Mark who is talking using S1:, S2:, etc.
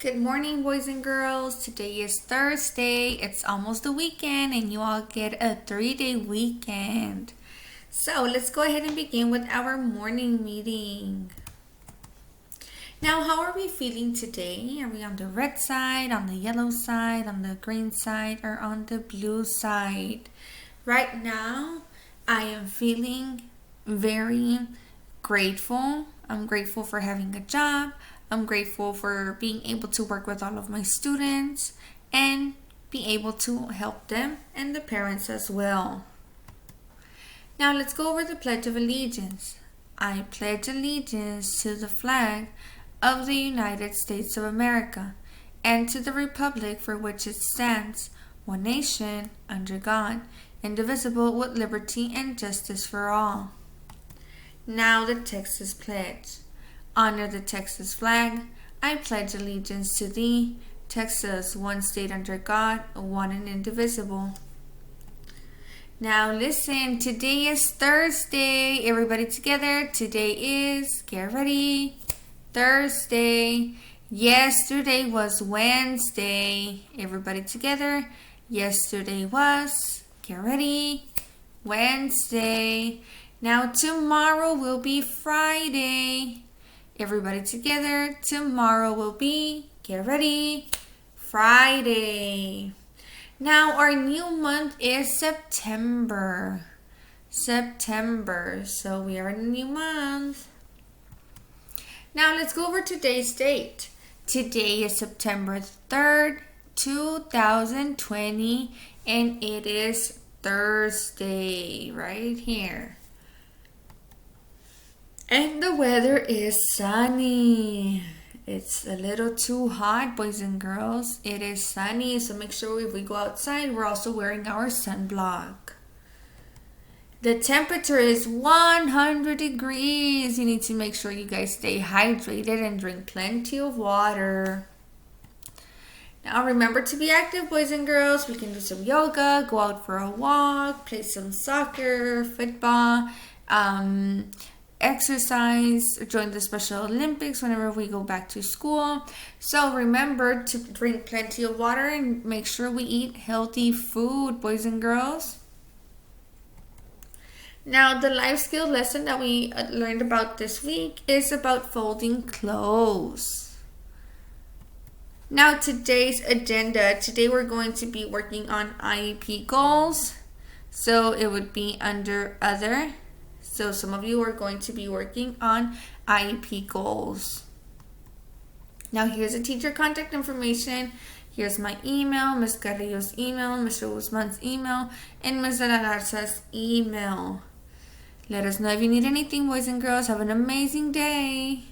S1: Good morning, boys and girls. Today is Thursday. It's almost the weekend, and you all get a 3-day weekend. So let's go ahead and begin with our morning meeting. Now, how are we feeling today? Are we on the red side, on the yellow side, on the green side, or on the blue side? Right now, I am feeling very grateful. I'm grateful for having a job. I'm grateful for being able to work with all of my students and be able to help them and the parents as well. Now let's go over the Pledge of Allegiance. I pledge allegiance to the flag of the United States of America and to the republic for which it stands, one nation, under God, indivisible, with liberty and justice for all. Now the Texas Pledge. Honor the Texas flag. I pledge allegiance to thee, Texas, one state under God, one and indivisible. Now listen, today is Thursday. Everybody together. Today is, get ready, Thursday. Yesterday was Wednesday. Everybody together. Yesterday was, get ready, Wednesday. Now tomorrow will be Friday. Everybody together. Tomorrow will be, get ready, Friday. Now our new month is September. So we are in a new month. Now let's go over today's date. Today is September 3rd, 2020, and it is Thursday right here. And the weather is sunny. It's a little too hot, boys and girls. It is sunny, so make sure if we go outside, we're also wearing our sunblock. The temperature is 100 degrees. You need to make sure you guys stay hydrated and drink plenty of water. Now remember to be active, boys and girls. We can do some yoga, go out for a walk, play some soccer, football, exercise, join the Special Olympics whenever we go back to school. So remember to drink plenty of water and make sure we eat healthy food, boys and girls. Now the life skill lesson that we learned about this week is about folding clothes. Now today's agenda, today we're going to be working on IEP goals. So it would be under other. So some of you are going to be working on IEP goals. Now here's the teacher contact information. Here's my email, Ms. Carrillo's email, Mr. Guzman's email, and Ms. De La Garza's email. Let us know if you need anything, boys and girls. Have an amazing day.